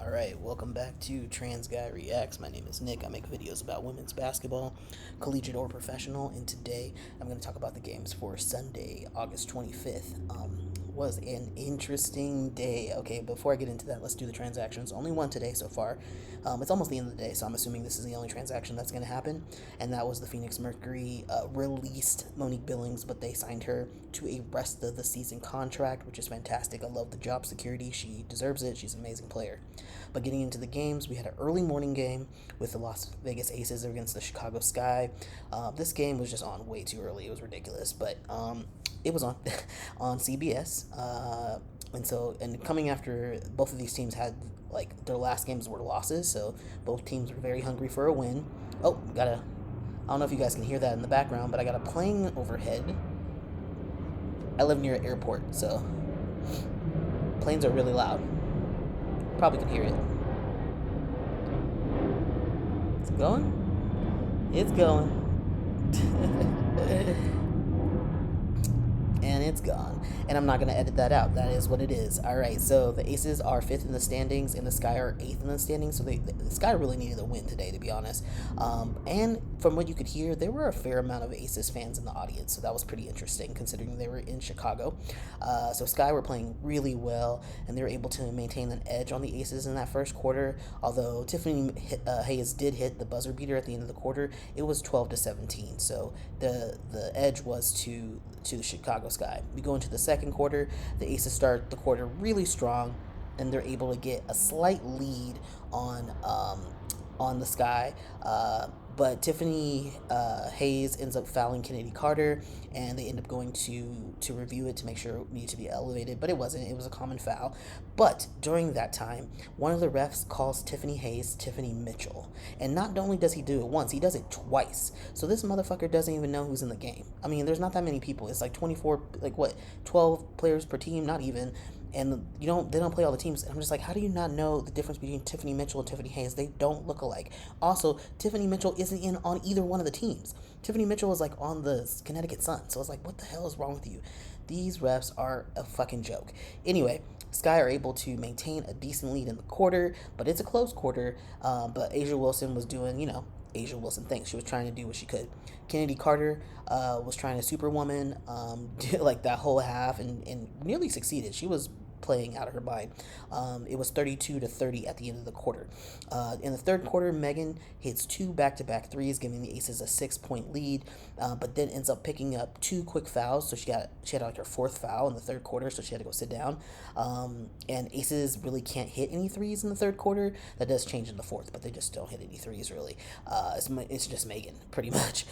Alright, welcome back to TransGuyReacts. My name is Nick. I make videos about women's basketball, collegiate or professional, and today I'm going to talk about the games for Sunday, August 25th. Was an interesting day. Okay, before I get into that, let's do the transactions. Only one today so far. It's almost the end of the day, so I'm assuming this is the only transaction that's going to happen, and that was the Phoenix Mercury released Monique Billings, but they signed her to a rest of the season contract, which is fantastic. I love the job security. She deserves it. She's an amazing player. But getting into the games, we had an early morning game with the Las Vegas Aces against the Chicago Sky. This game was just on way too early. It was ridiculous, but it was on on CBS. And coming after both of these teams had like their last games were losses, so both teams were very hungry for a win. Oh, I don't know if you guys can hear that in the background, but I got a plane overhead. I live near an airport, so planes are really loud. Probably can hear it. It's going. It's going. And it's gone. And I'm not going to edit that out. That is what it is. All right, so the Aces are 5th in the standings, and the Sky are 8th in the standings. So the Sky really needed a win today, to be honest. And from what you could hear, there were a fair amount of Aces fans in the audience, so that was pretty interesting considering they were in Chicago. So Sky were playing really well, and they were able to maintain an edge on the Aces in that first quarter. Although Tiffany Hayes did hit the buzzer beater at the end of the quarter, it was 12-17. So the edge was to the Chicago Sky. We go into the second quarter. The Aces start the quarter really strong, and they're able to get a slight lead on the Sky. But Tiffany Hayes ends up fouling Kennedy Carter, and they end up going to review it to make sure it needed to be elevated, but it wasn't. It was a common foul. But during that time, one of the refs calls Tiffany Hayes Tiffany Mitchell. And not only does he do it once, he does it twice. So this motherfucker doesn't even know who's in the game. I mean, there's not that many people. It's like 24, 12 players per team, not even. And they don't play all the teams. And I'm just like, how do you not know the difference between Tiffany Mitchell and Tiffany Hayes? They don't look alike. Also, Tiffany Mitchell isn't in on either one of the teams. Tiffany Mitchell is like on the Connecticut Sun. So it's like, what the hell is wrong with you? These refs are a fucking joke. Anyway, Sky are able to maintain a decent lead in the quarter, but it's a close quarter. But Asia Wilson was doing, Asia Wilson things. She was trying to do what she could. Kennedy Carter was trying to superwoman like that whole half and nearly succeeded. She was playing out of her mind. It was 32-30 at the end of the quarter. In the third quarter, Megan hits 2 back-to-back threes, giving the Aces a 6-point lead, but then ends up picking up 2 quick fouls. So she had like her 4th foul in the third quarter, so she had to go sit down. And Aces really can't hit any threes in the third quarter. That does change in the fourth, but they just don't hit any threes really. It's just Megan pretty much.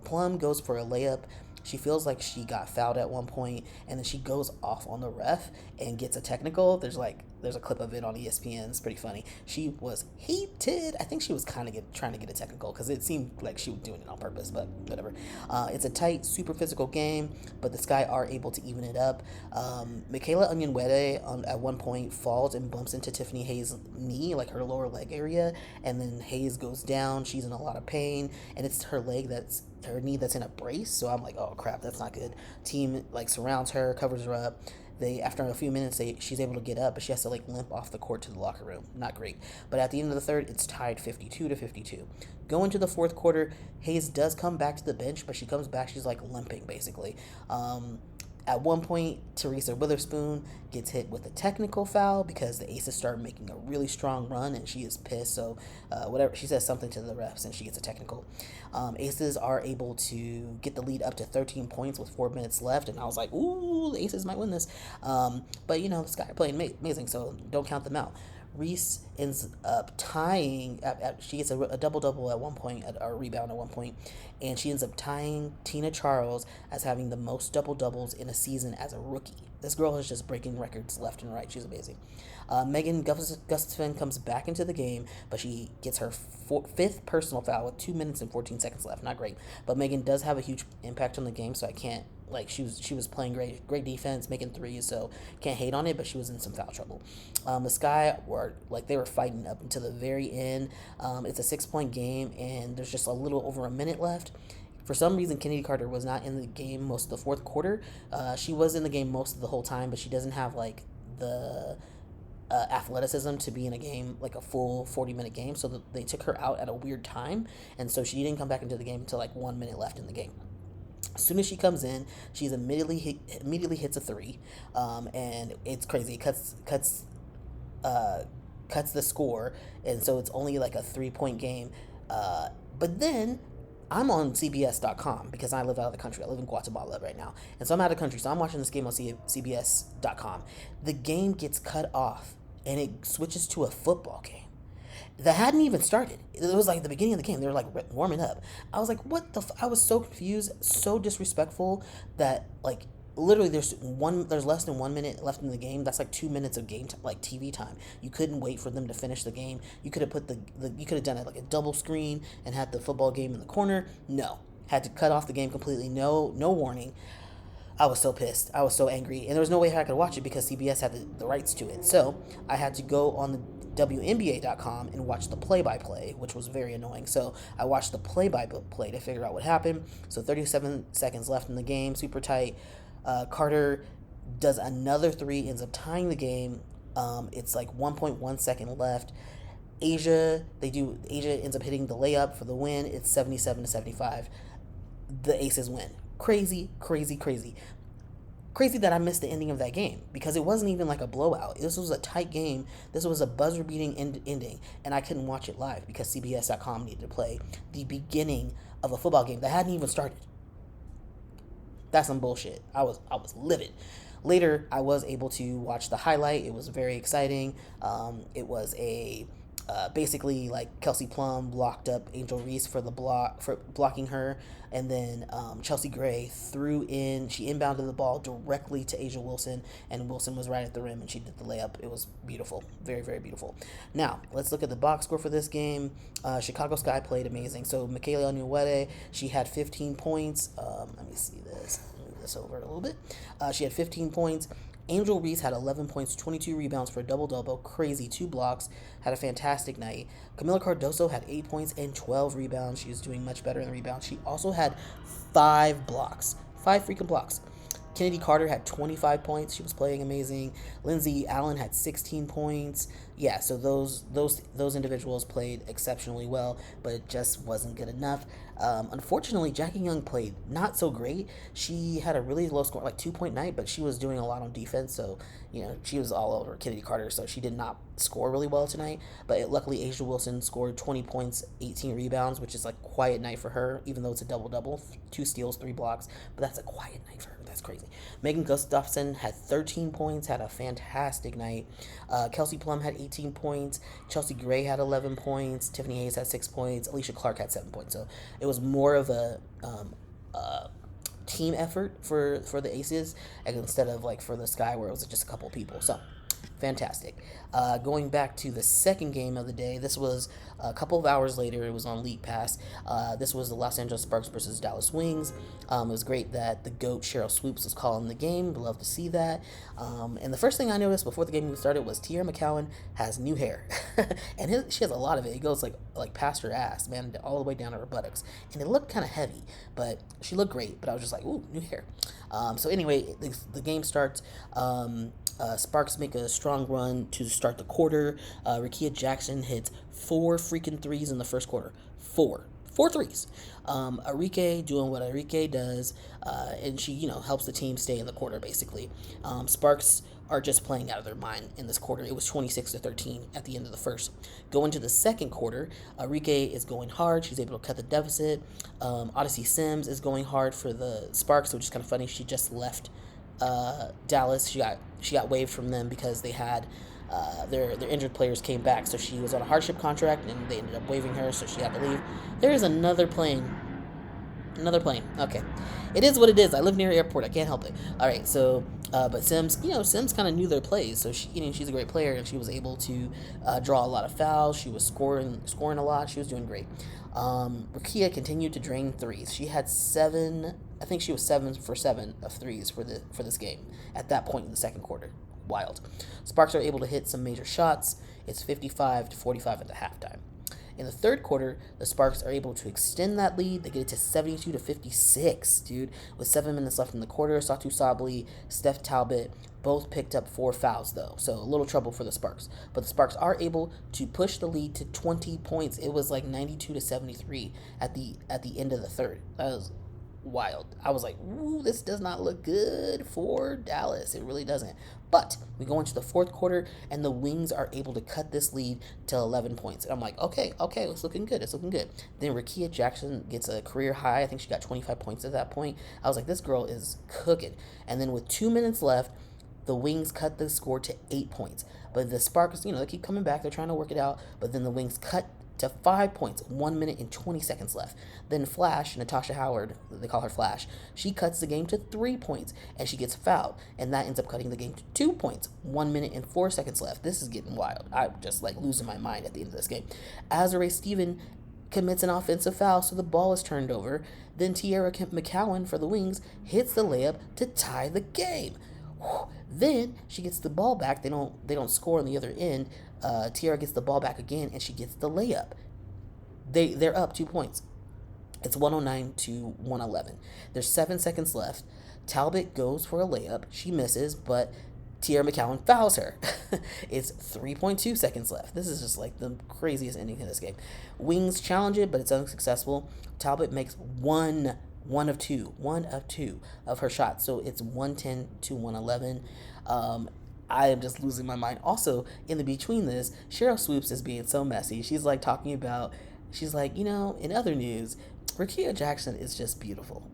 Plum goes for a layup. She feels like she got fouled at one point, and then she goes off on the ref and gets a technical. There's a clip of it on ESPN. It's pretty funny. She was heated. I think she was kind of trying to get a technical because it seemed like she was doing it on purpose, but whatever. It's a tight, super physical game, but the Sky are able to even it up. Michaela Onyenwere at one point falls and bumps into Tiffany Hayes' knee, like her lower leg area, and then Hayes goes down. She's in a lot of pain, and it's her knee that's in a brace. So I'm like, oh crap, that's not good. Team surrounds her, covers her up. After a few minutes, she's able to get up, but she has to limp off the court to the locker room. Not great. But at the end of the third, it's tied 52-52. Going to the fourth quarter, Hayes does come back to the bench, but she comes back, she's limping basically. At one point, Teresa Witherspoon gets hit with a technical foul because the Aces start making a really strong run, and she is pissed. So, whatever, she says something to the refs, and she gets a technical. Aces are able to get the lead up to 13 points with 4 minutes left, and I was like, ooh, the Aces might win this. But the Sky are playing amazing, so don't count them out. Reese ends up tying. She gets a double-double at one point, or a rebound at one point, and she ends up tying Tina Charles as having the most double-doubles in a season as a rookie. This girl is just breaking records left and right. She's amazing. Megan Gustafson comes back into the game, but she gets her 5th personal foul with 2 minutes and 14 seconds left. Not great, but Megan does have a huge impact on the game, so I can't. She was playing great defense, making threes, so can't hate on it, but she was in some foul trouble. The Sky were they were fighting up until the very end. It's a 6-point game, and there's just a little over a minute left. For some reason, Kennedy Carter was not in the game most of the fourth quarter. She was in the game most of the whole time, but she doesn't have the athleticism to be in a game, like a full 40-minute game. So they took her out at a weird time, and so she didn't come back into the game until like 1 minute left in the game. As soon as she comes in, she's immediately hits a three, and it's crazy. It cuts the score, and so it's only like a 3-point game. But then I'm on CBS.com because I live out of the country. I live in Guatemala right now, and so I'm out of the country. So I'm watching this game on CBS.com. The game gets cut off, and it switches to a football game that hadn't even started. It was like the beginning of the game. They were like warming up. I was like, what the I was so confused, so disrespectful that like literally there's less than 1 minute left in the game. That's like 2 minutes of like TV time. You couldn't wait for them to finish the game. You could have put you could have done it like a double screen and had the football game in the corner. No. Had to cut off the game completely. No warning. I was so pissed. I was so angry. And there was no way I could watch it because CBS had the rights to it. So I had to go on the WNBA.com and watch the play-by-play, which was very annoying. So I watched the play-by-play to figure out what happened. So 37 seconds left in the game, super tight. Carter does another three, ends up tying the game. It's like 1.1 second left. Asia ends up hitting the layup for the win. It's 77-75. The Aces win. Crazy that I missed the ending of that game because it wasn't even like a blowout. This was a tight game. This was a buzzer-beating ending, and I couldn't watch it live because CBS.com needed to play the beginning of a football game that hadn't even started. That's some bullshit. I was livid. Later, I was able to watch the highlight. It was very exciting. It was a basically like Kelsey Plum blocked up Angel Reese for blocking her, and then Chelsea Gray she inbounded the ball directly to Asia Wilson, and Wilson was right at the rim, and she did the layup. It was beautiful, very, very beautiful. Now let's look at the box score for this game. Chicago Sky played amazing. So Michaela Onwuede, she had 15 points. Let me see this. Move this over a little bit. She had 15 points. Angel Reese had 11 points, 22 rebounds for a double-double. Crazy. 2 blocks. Had a fantastic night. Camila Cardoso had 8 points and 12 rebounds. She was doing much better in the rebounds. She also had 5 blocks. 5 freaking blocks. Kennedy Carter had 25 points. She was playing amazing. Lindsay Allen had 16 points. Yeah, so those individuals played exceptionally well, but it just wasn't good enough. Unfortunately, Jackie Young played not so great. She had a really low score, like 2.9, but she was doing a lot on defense, so she was all over Kennedy Carter, so she did not score really well tonight. But luckily, Asia Wilson scored 20 points, 18 rebounds, which is like a quiet night for her, even though it's a double-double, 2 steals, 3 blocks, but that's a quiet night for her. That's crazy. Megan Gustafson had 13 points, had a fantastic night. Kelsey Plum had 18 points. Chelsea Gray had 11 points. Tiffany Hayes had 6 points. Alicia Clark had 7 points. So it was more of a team effort for the Aces instead of like for the Sky where it was just a couple people. So fantastic. Going back to the second game of the day, this was a couple of hours later. It was on League Pass. This was the Los Angeles Sparks versus Dallas Wings. It was great that the GOAT Cheryl Swoops was calling the game. Love to see that. And the first thing I noticed before the game even started was Tierra McCowan has new hair, and she has a lot of it. It goes like past her ass, man, all the way down to her buttocks, and it looked kind of heavy, but she looked great. But I was just like, ooh, new hair. So anyway, the game starts. Sparks make a strong run to start the quarter. Rickea Jackson hits 4 freaking threes in the first quarter. 4 threes. Arike doing what Arike does, and she, helps the team stay in the quarter, basically. Sparks are just playing out of their mind in this quarter. It was 26-13 at the end of the first. Going to the second quarter, Arike is going hard. She's able to cut the deficit. Odyssey Sims is going hard for the Sparks, which is kind of funny. She just left Dallas. She got waived from them because they had their injured players came back, so she was on a hardship contract and they ended up waiving her, so she had to leave. There is another plane. Okay, it is what it is. I live near an airport. I can't help it. All right, so but Sims kind of knew their plays, so she's a great player, and she was able to draw a lot of fouls. She was scoring a lot. She was doing great. Rickea continued to drain threes. She had 7. I think she was 7 for 7 of threes for this game at that point in the second quarter. Wild. Sparks are able to hit some major shots. It's 55-45 at the halftime. In the third quarter, the Sparks are able to extend that lead. They get it to 72-56, dude. With 7 minutes left in the quarter, Satu Sabli, Steph Talbot, Both picked up 4 fouls though, so a little trouble for the Sparks. But the Sparks are able to push the lead to 20 points. It was like 92-73 at the end of the third. That was wild. I was like, ooh, this does not look good for Dallas. It really doesn't. But we go into the fourth quarter, and the Wings are able to cut this lead to 11 points. And I'm like, okay, it's looking good. It's looking good. Then Rickea Jackson gets a career high. I think she got 25 points at that point. I was like, this girl is cooking. And then with 2 minutes left, the Wings cut the score to 8 points. But the Sparks, they keep coming back. They're trying to work it out. But then the Wings cut to 5 points, 1 minute and 20 seconds left. Then Flash, Natasha Howard, they call her Flash, she cuts the game to 3 points, and she gets fouled, and that ends up cutting the game to 2 points, 1 minute and 4 seconds left. This is getting wild. I'm just like losing my mind at the end of this game. Azare Steven commits an offensive foul, so the ball is turned over. Then Tiara McCowan for the Wings hits the layup to tie the game. Then she gets the ball back. They don't score on the other end. Tiara gets the ball back again, and she gets the layup. They're up 2 points. It's 109-111. There's 7 seconds left. Talbot goes for a layup. She misses, but Tiara McCowan fouls her. It's 3.2 seconds left. This is just like the craziest ending to this game. Wings challenge it, but it's unsuccessful. Talbot makes one of two of her shots. So it's 110-111. I am just losing my mind. Also, in the between this, Cheryl Swoops is being so messy. She's like talking about, in other news, Rickea Jackson is just beautiful.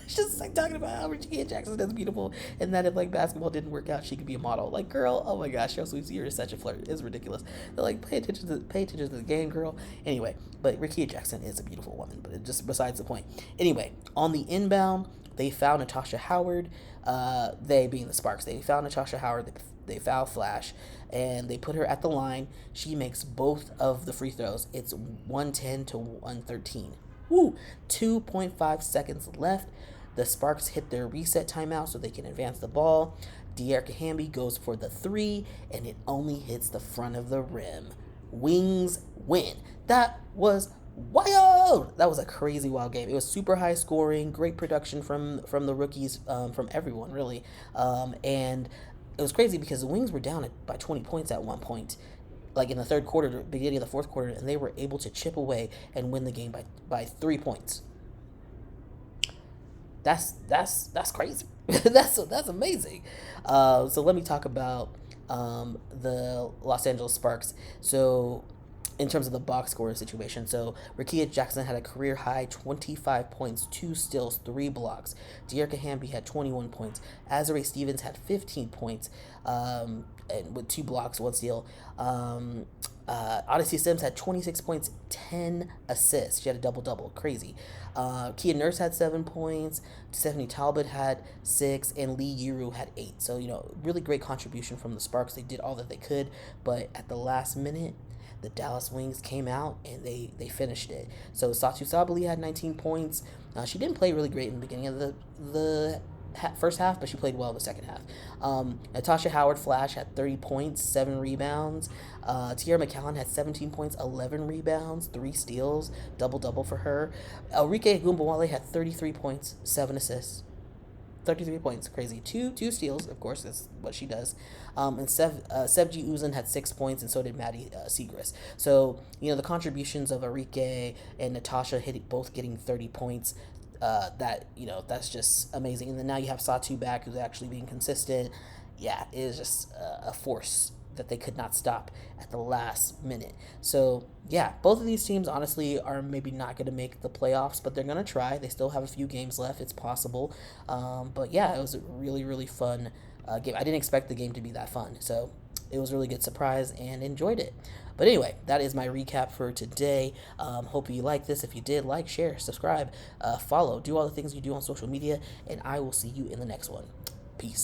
She's just like talking about how Rickea Jackson is beautiful, and that if like basketball didn't work out, she could be a model. Like, girl, oh my gosh, Cheryl Swoops, you're such a flirt. It's ridiculous. They're like, pay attention to the game, girl. Anyway, but Rickea Jackson is a beautiful woman, but it just besides the point. Anyway, on the inbound, they found Natasha Howard. They being the Sparks, they found Natasha Howard. They foul Flash, and they put her at the line. She makes both of the free throws. It's 110-113. Woo! 2.5 seconds left. The Sparks hit their reset timeout so they can advance the ball. De'Erica Hamby goes for the 3, and it only hits the front of the rim. Wings win. That was wild. That was a crazy wild game. It was super high scoring, great production from the rookies, from everyone really, and it was crazy because the Wings were down by 20 points at one point, like in the third quarter, beginning of the fourth quarter, and they were able to chip away and win the game by 3 points. That's crazy. that's amazing. So let me talk about the Los Angeles Sparks. So in terms of the box scoring situation, so Rickea Jackson had a career high 25 points, 2 steals, 3 blocks. De'Erica Hamby had 21 points. Azare Stevens had 15 points, and with 2 blocks, 1 steal. Odyssey Sims had 26 points, 10 assists. She had a double-double. Crazy. Kia Nurse had 7 points. Stephanie Talbot had 6, and Lee Yuru had 8. So, really great contribution from the Sparks. They did all that they could, but at the last minute, the Dallas Wings came out and they finished it. So Satu Sabali had 19 points. She didn't play really great in the beginning of the first half, but she played well in the second half. Natasha Howard Flash had 30 points, 7 rebounds. Tiara McCowan had 17 points, 11 rebounds, 3 steals, double-double for her. Elrike Gumbawale had 33 points, 7 assists. 33 points, crazy. Two steals, of course, that's what she does. And Sevji Uzan had 6 points, and so did Maddie Segrist. So, the contributions of Arike and Natasha both getting 30 points, that's just amazing. And then now you have Satu back, who's actually being consistent. Yeah, it is just a force that they could not stop at the last minute. So, yeah, both of these teams, honestly, are maybe not going to make the playoffs, but they're going to try. They still have a few games left. It's possible. But, yeah, it was a really, really fun game. I didn't expect the game to be that fun. So, it was a really good surprise and enjoyed it. But anyway, that is my recap for today. Hope you like this. If you did, like, share, subscribe, follow, do all the things you do on social media, and I will see you in the next one. Peace.